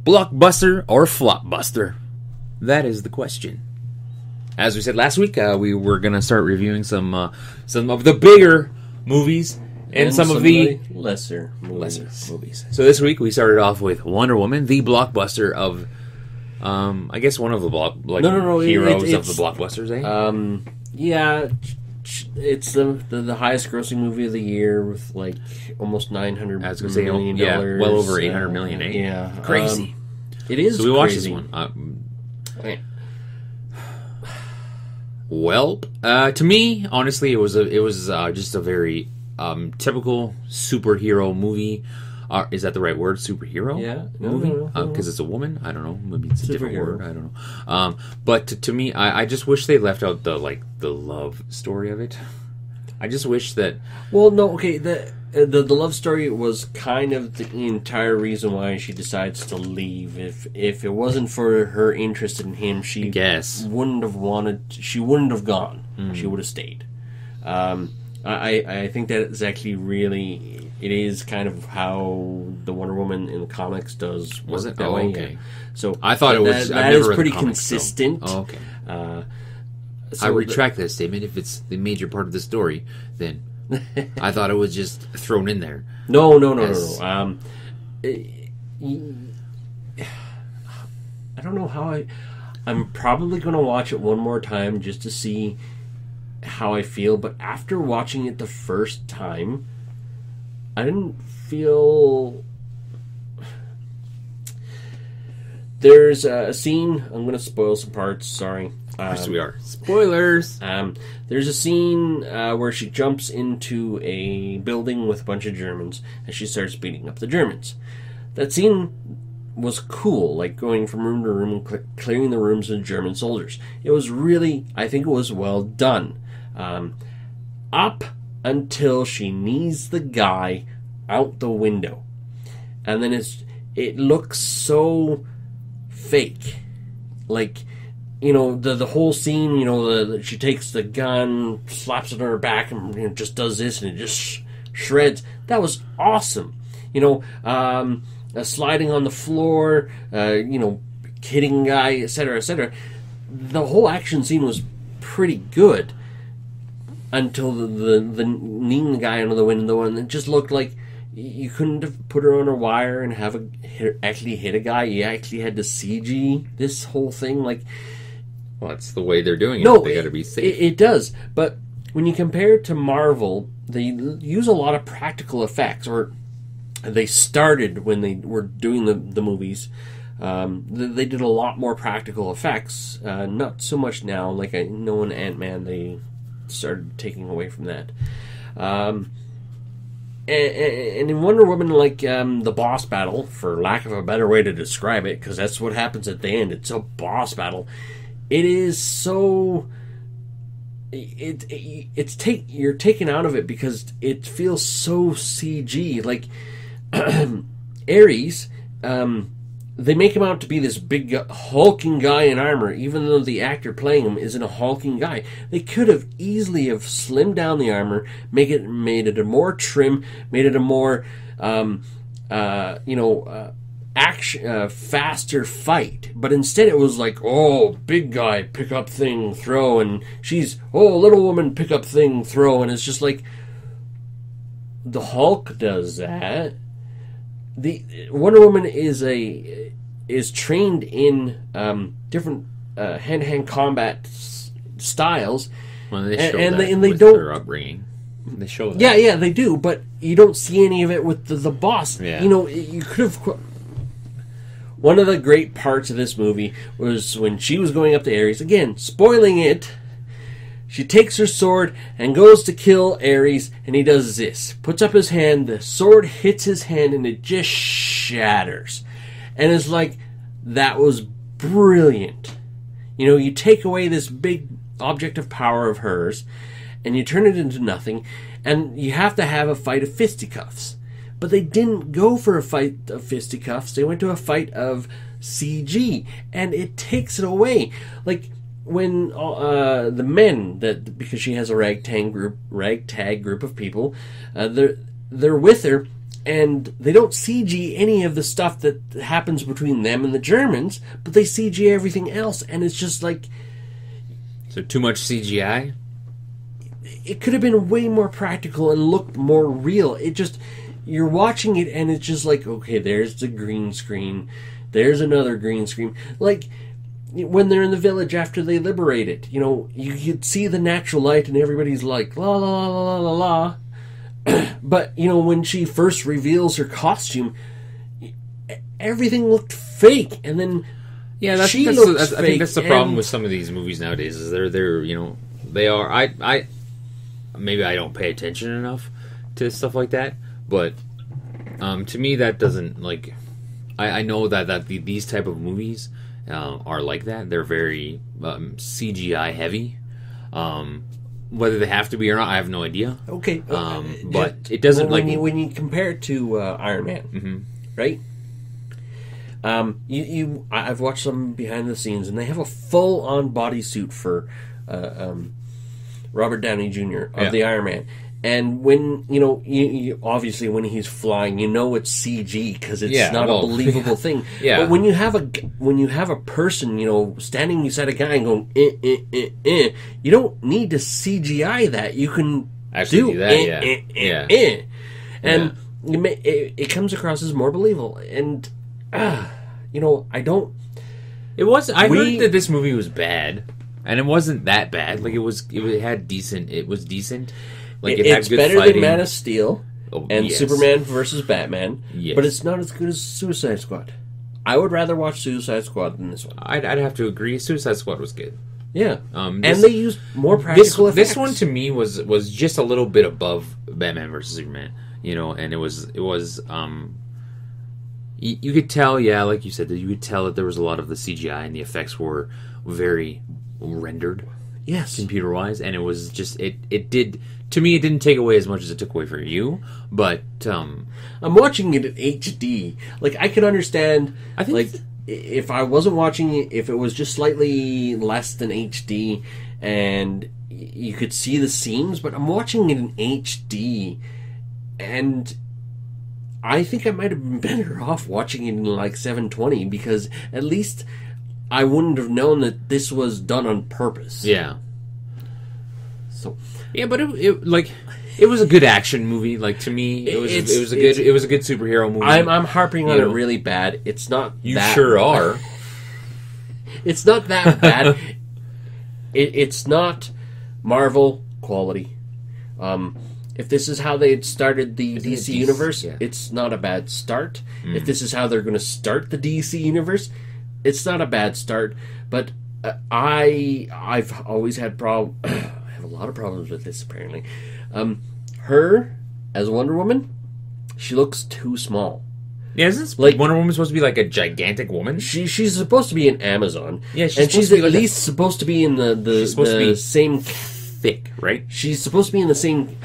Blockbuster or Flopbuster? That is the question. As we said last week, we were going to start reviewing some of the bigger movies and some of the lesser movies. So this week we started off with Wonder Woman, the blockbuster of, I guess one of the heroes of the blockbusters, eh? Yeah, it's the highest grossing movie of the year with like almost $900 million. Yeah, well over $800 million, eh? Yeah, crazy. It is. So we watched this crazy. one. Well, to me, honestly, it was just a very typical superhero movie. Is that the right word? Superhero? Yeah. Movie? Because it's a woman? I don't know. Maybe it's a different word. I don't know. But to me, I just wish they left out the love story of it. I just wish that... Well, no, okay, the love story was kind of the entire reason why she decides to leave. If it wasn't for her interest in him, she wouldn't have gone. She would have stayed. I think that is actually really... It is kind of how the Wonder Woman in the comics does work. Was it? That way. Okay. Yeah. So I thought it was... That is pretty consistent. Oh, okay. So I retract that statement. If it's the major part of the story, then I thought it was just thrown in there. No. I don't know how I'm probably going to watch it one more time just to see how I feel. But after watching it the first time, I didn't feel... There's a scene... I'm going to spoil some parts, sorry. Of course we are. Spoilers! There's a scene where she jumps into a building with a bunch of Germans, and she starts beating up the Germans. That scene was cool, like going from room to room and clearing the rooms of German soldiers. It was really... I think it was well done. Up until she knees the guy out the window. And then it looks so fake. Like... You know, the whole scene, you know, she takes the gun, slaps it on her back, and just does this, and it just shreds. That was awesome. You know, sliding on the floor, hitting a guy, etc., etc. The whole action scene was pretty good until the kneeing the guy under the window, and it just looked like you couldn't have put her on a wire and have actually hit a guy. You actually had to CG this whole thing, like... Well, that's the way they're doing it. No, they got to be safe. It does, but when you compare it to Marvel, they use a lot of practical effects, or they started when they were doing the movies. They did a lot more practical effects. Not so much now. Like I know in Ant-Man, they started taking away from that. And in Wonder Woman, like the boss battle, for lack of a better way to describe it, because that's what happens at the end. It's a boss battle. It is so... You're taken out of it because it feels so CG. Like, Ares, they make him out to be this big hulking guy in armor, even though the actor playing him isn't a hulking guy. They could have easily have slimmed down the armor, made it a more trim, made it a more, action, faster fight, but instead it was like, oh, big guy, pick up thing, throw, and she's, oh, little woman, pick up thing, throw, and it's just like, the Hulk does that. The Wonder Woman is trained in different hand-to-hand combat styles, well, they show and that they with don't their upbringing. They show that. Yeah, they do, but you don't see any of it with the boss. Yeah. You know, you could have... One of the great parts of this movie was when she was going up to Ares. Again, spoiling it. She takes her sword and goes to kill Ares, and he does this. Puts up his hand, the sword hits his hand, and it just shatters. And it's like, that was brilliant. You know, you take away this big object of power of hers, and you turn it into nothing, and you have to have a fight of fisticuffs. But they didn't go for a fight of fisticuffs. They went to a fight of CG, and it takes it away. Like when the men, that because she has a ragtag group of people, they're with her, And they don't CG any of the stuff that happens between them and the Germans, but they CG everything else, and it's just like... So too much CGI? It could have been way more practical and looked more real. It just... You're watching it, and it's just like, okay, there's the green screen. There's another green screen. Like, when they're in the village after they liberate it, you know, you'd see the natural light, and everybody's like, la la la la la la. But, you know, when she first reveals her costume, everything looked fake, and then yeah, I think that's the problem with some of these movies nowadays. Is they're you know, they are. I maybe I don't pay attention enough to stuff like that, but to me that doesn't like. I know that these type of movies are like that. They're very CGI heavy. Whether they have to be or not, I have no idea. Okay, but it doesn't when you compare it to Iron Man, right? I've watched some behind the scenes, and they have a full on bodysuit for Robert Downey Jr. of the Iron Man. And when you obviously when he's flying, it's CG because it's not a believable thing. Yeah. But when you have a person, standing beside a guy and going, you don't need to CGI that. You can actually do that. And it comes across as more believable. And I don't. It was. I heard that this movie was bad, and it wasn't that bad. Like it had decent. It was decent. Like it's better fighting. than Man of Steel and Superman versus Batman, but it's not as good as Suicide Squad. I would rather watch Suicide Squad than this one. I'd have to agree. Suicide Squad was good. Yeah, and they used more practical effects. This one to me was just a little bit above Batman versus Superman. And it was. You could tell, like you said, that you could tell that there was a lot of the CGI and the effects were very rendered. Yes, computer wise, and it was just it did. To me, it didn't take away as much as it took away for you, but I'm watching it in HD. Like, I can understand. I think if I wasn't watching it, if it was just slightly less than HD, and you could see the seams, but I'm watching it in HD, and I think I might have been better off watching it in like 720 because at least I wouldn't have known that this was done on purpose. Yeah. So. Yeah, but it was a good action movie. Like, to me, it was a good superhero movie. I'm harping on it really bad. It's not. You sure are. It's not that bad. It's not Marvel quality. If this is how they had started the DC universe, it's not a bad start. If this is how they're going to start the DC universe, it's not a bad start. But I've always had a lot of problems with this, apparently. Her as Wonder Woman, she looks too small. Yeah, isn't Wonder Woman supposed to be like a gigantic woman? She's supposed to be an Amazon. Yeah, she's at least supposed to be in the same thick, right? She's supposed to be in the same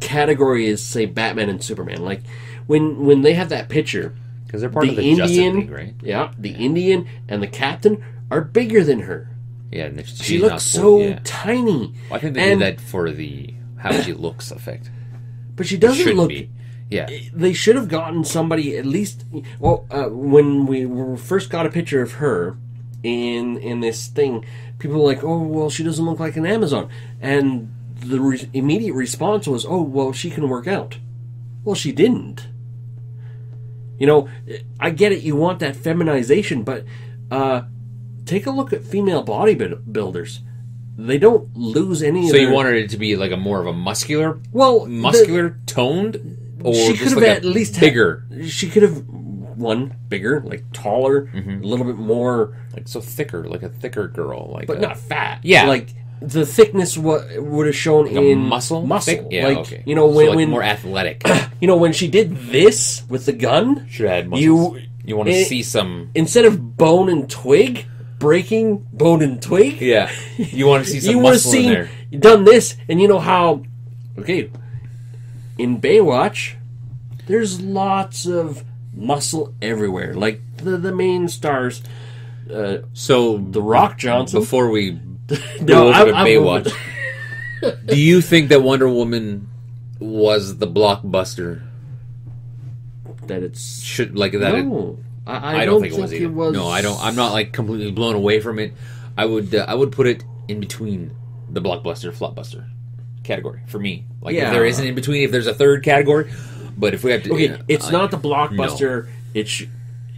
category as, say, Batman and Superman. Like when they have that picture, because they're part of the Justice League, right? Yeah, the Indian and the Captain are bigger than her. Yeah, she looks so tiny. Well, I think they did that for the how she looks effect. But she doesn't look. Yeah, they should have gotten somebody at least. Well, when we first got a picture of her in this thing, people were like, "Oh, well, she doesn't look like an Amazon," and the immediate response was, "Oh, well, she can work out." Well, she didn't. I get it. You want that feminization, but. Take a look at female bodybuilders. They don't lose any. So you wanted it to be like a more of a muscular, toned, or she could have at least bigger. She could have bigger, like taller, a little bit more, like thicker, like a thicker girl, but not fat. Yeah, like the thickness would have shown like in muscle. Yeah, like, okay. When more athletic. When she did this with the gun, should have had muscles. You want to see some instead of bone and twig. Breaking bone and twig. Yeah, you want to see some muscle in there. Done this, and you know how? Okay, in Baywatch, there's lots of muscle everywhere. Like the main stars. So The Rock Johnson. Before we go over to Baywatch, do you think that Wonder Woman was the blockbuster that it's should like that. No, I don't think it was either. No, I don't. I'm not like completely blown away from it. I would put it in between the blockbuster, flopbuster category for me. Like if there isn't in between, if there's a third category, but if we have to, it's not the blockbuster. No.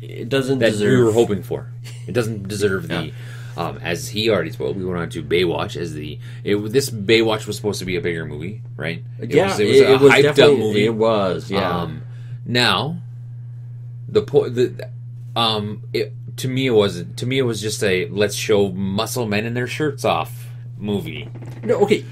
It doesn't deserve we were hoping for. It doesn't deserve the. As he already spoke, we went on to Baywatch as this Baywatch was supposed to be a bigger movie, right? It was a hyped up movie. It was, yeah. Now, to me it wasn't. To me, it was just a let's show muscle men in their shirts off movie. No, okay,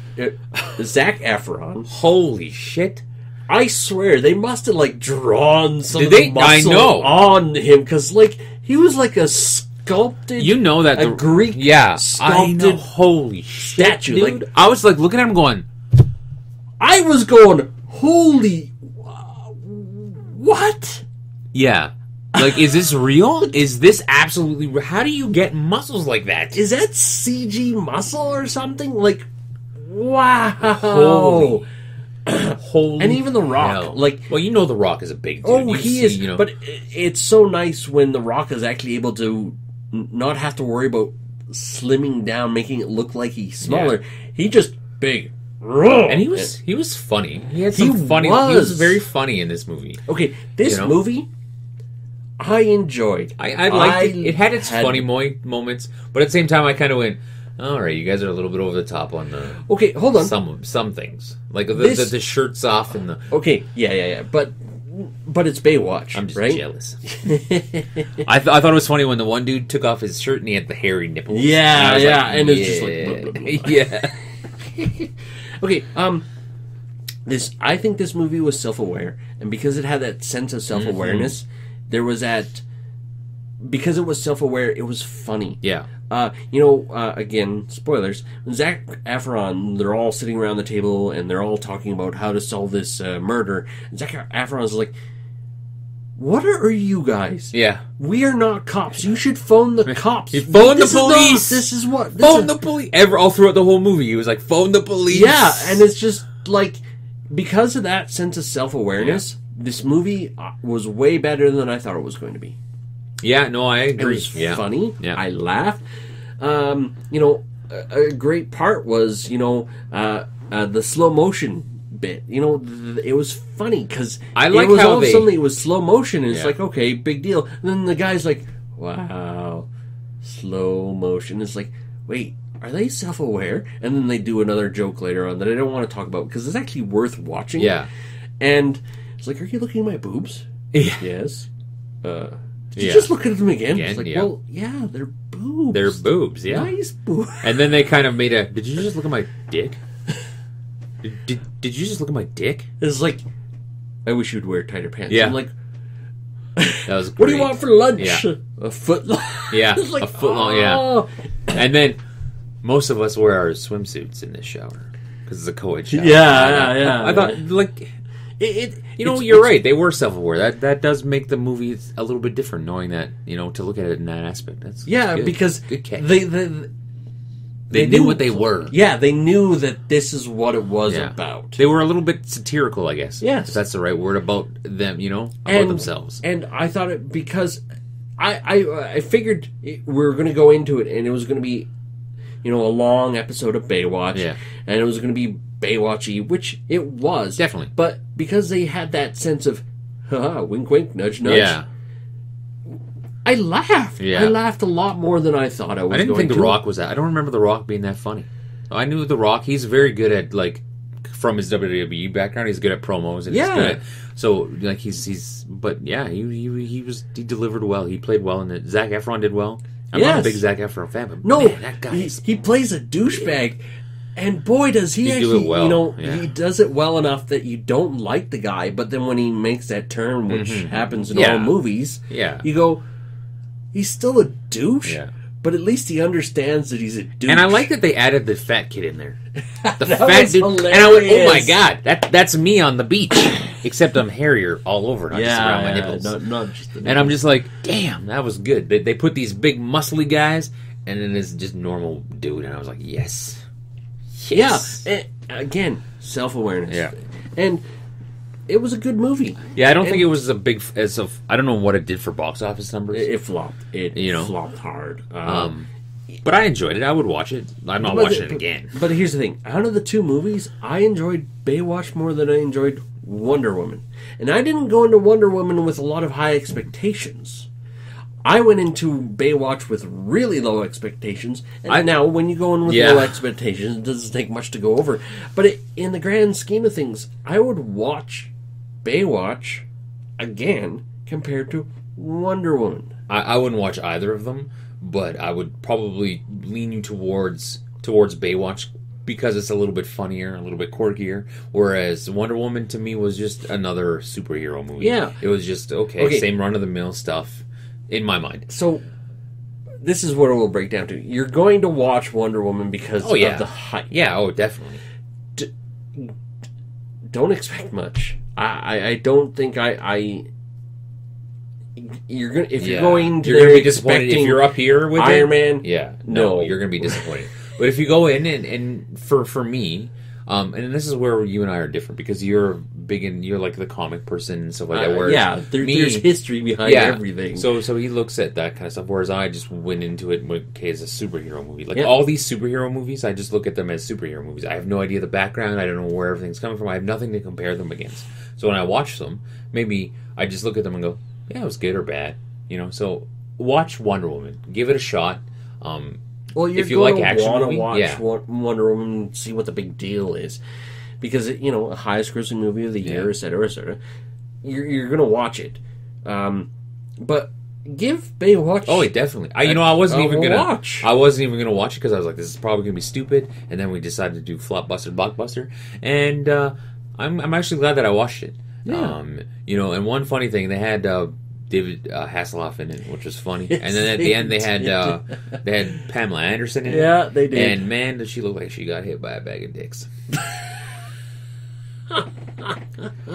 Zac Efron. Holy shit! I swear they must have like drawn some of the muscle on him because like he was like a sculpted, that a Greek sculpted holy shit, statue. Dude. Like I was like looking at him going, I was going, holy, what? Yeah, like is this real? Is this absolutely real? How do you get muscles like that? Is that CG muscle or something? Like, wow. Holy and even The Rock, hell. like, well, The Rock is a big dude. Oh, he is. But it's so nice when The Rock is actually able to not have to worry about slimming down, making it look like he's smaller. Yeah. He just big, and he was funny. He had some funny. He was very funny in this movie. Okay, this movie I enjoyed. I liked it. It had its funny moments, but at the same time, I kind of went, all right, you guys are a little bit over the top on the. Okay, hold on. Some things like the shirts off and the. Okay, yeah, but it's Baywatch. I'm just right? jealous. I thought it was funny when the one dude took off his shirt and he had the hairy nipples. Yeah, and it's just like blah, blah, blah. Yeah. Okay, I think this movie was self-aware, and because it had that sense of self-awareness, there was that. Because it was self-aware, it was funny. Yeah. Again, spoilers. Zac Efron, they're all sitting around the table and they're all talking about how to solve this murder. And Zac Efron's like, "What are you guys? Yeah, we are not cops. You should phone the cops. You phone the police. This is what phone the police." All throughout the whole movie, he was like, "Phone the police." Yeah, and it's just like because of that sense of self-awareness, this movie was way better than I thought it was going to be. Yeah, no, I agree. It was funny. Yeah. I laughed. A great part was, the slow motion bit. It was funny because it was all of a sudden it was slow motion, and it's like, okay, big deal. And then the guy's like, wow, slow motion. It's like, wait, are they self-aware? And then they do another joke later on that I don't want to talk about because it's actually worth watching. Yeah. And it's like, are you looking at my boobs? Yeah. Yes. Did you just look at them again? It's like, well, yeah, they're boobs. They're boobs, yeah. Nice boobs. And then they kind of made a, did you just look at my dick? Did you just look at my dick? It's like, I wish you'd wear tighter pants. Yeah. I'm like, that was great. What do you want for lunch? Yeah. A foot long. Yeah, it's like, a foot long, yeah. And then most of us wear our swimsuits in this shower because it's a co-ed shower. Yeah. I thought, like... you're right. They were self-aware. That does make the movie a little bit different, knowing that to look at it in that aspect. That's good. Because good they knew what they were. Yeah, they knew that this is what it was about. They were a little bit satirical, I guess. Yes, if that's the right word about them. About themselves. And I thought it because I figured we were going to go into it, and it was going to be a long episode of Baywatch. Yeah, and it was going to be Baywatchy, which it was. Definitely. But because they had that sense of, wink, wink, nudge, nudge. Yeah. I laughed. Yeah. I laughed a lot more than I thought I was going to. I didn't think The Rock was that. I don't remember The Rock being that funny. I knew The Rock, he's very good at, like, from his WWE background, he's good at promos. And he's good at, so, like, he delivered well. He played well in it. Zac Efron did well. I'm not a big Zac Efron fan, but man, that guy he plays a douchebag. And boy, does he actually, do it well. He does it well enough that you don't like the guy, but then when he makes that turn, which happens in all movies, you go, he's still a douche, but at least he understands that he's a douche. And I like that they added the fat kid in there. The that fat dude. Hilarious. And I went, oh my god, that's me on the beach. Except I'm hairier all over, not just around my nipples. Not just the nipples. And I'm just like, damn, that was good. They put these big muscly guys, and then it's just normal dude, and I was like, yes. Yeah, and again, self-awareness. Yeah. And it was a good movie. Yeah, I don't think it was a big I don't know what it did for box office numbers. It flopped. It flopped hard. But I enjoyed it. I would watch it. I'm not watching it again. But here's the thing. Out of the two movies, I enjoyed Baywatch more than I enjoyed Wonder Woman. And I didn't go into Wonder Woman with a lot of high expectations. I went into Baywatch with really low expectations. And now, when you go in with low expectations, it doesn't take much to go over. But in the grand scheme of things, I would watch Baywatch again compared to Wonder Woman. I wouldn't watch either of them. But I would probably lean you towards Baywatch because it's a little bit funnier, a little bit quirkier. Whereas Wonder Woman to me was just another superhero movie. Yeah, it was just okay. Same run of the mill stuff in my mind. So this is what it will break down to. You're going to watch Wonder Woman because of the hype. Yeah, definitely. Don't expect much. I don't think you're gonna you're going to be disappointed if you're up here with Iron Man. Yeah, no, you're gonna be disappointed. But if you go in and for me, and this is where you and I are different because you're you're like the comic person and stuff like that. Whereas there's history behind everything. So he looks at that kind of stuff. Whereas I just went into it as a superhero movie. Like all these superhero movies, I just look at them as superhero movies. I have no idea the background. I don't know where everything's coming from. I have nothing to compare them against. So when I watch them, maybe I just look at them and go, yeah, it was good or bad, So watch Wonder Woman, give it a shot. If you like action, want to watch Wonder Woman, see what the big deal is, because a highest grossing movie of the year, etc., etc. You're gonna watch it, but give Baywatch. Oh, definitely. I wasn't even gonna watch. I wasn't even gonna watch it because I was like, this is probably gonna be stupid. And then we decided to do Flopbuster, Blockbuster, and I'm actually glad that I watched it. Yeah. And one funny thing, they had David Hasselhoff in it, which was funny. And then at the end, they had Pamela Anderson in it. Yeah, they did. And man, does she look like she got hit by a bag of dicks.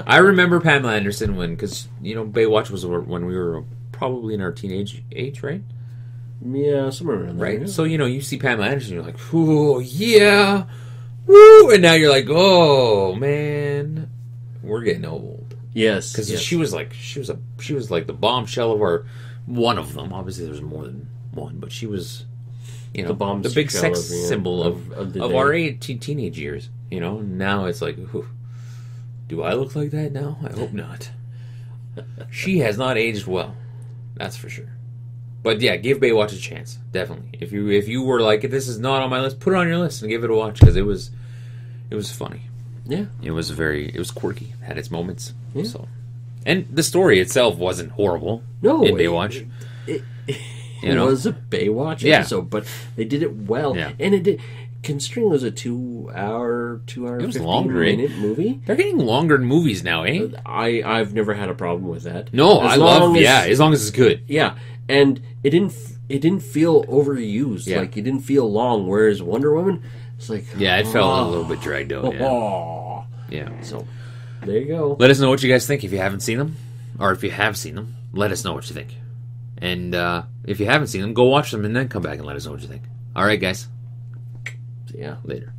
I remember Pamela Anderson because Baywatch was when we were probably in our teenage age, right? Yeah, somewhere around there. Right. Yeah. So you see Pamela Anderson, you're like, oh yeah, woo, and now you're like, oh man. We're getting old. Yes, because she was like the bombshell of one of them. Obviously, there's more than one, but she was, the big sex symbol of our teenage years. Now it's like, do I look like that now? I hope not. She has not aged well, that's for sure. But yeah, give Baywatch a chance, definitely. If you were like, if this is not on my list, put it on your list and give it a watch because it was funny. Yeah, it was quirky, had its moments. Yeah. So, and the story itself wasn't horrible. No, in Baywatch, it was a Baywatch episode, but they did it well, and it did. Considering it was a 2 hour, 15-minute movie. They're getting longer movies now, eh? I've never had a problem with that. No, as long as it's good. Yeah, and it didn't feel overused. Yeah. Like it didn't feel long. Whereas Wonder Woman, it's like it felt a little bit dragged out. Yeah. So there you go. Let us know what you guys think if you haven't seen them, or if you have seen them. Let us know what you think. And if you haven't seen them, go watch them and then come back and let us know what you think. All right, guys. See ya later.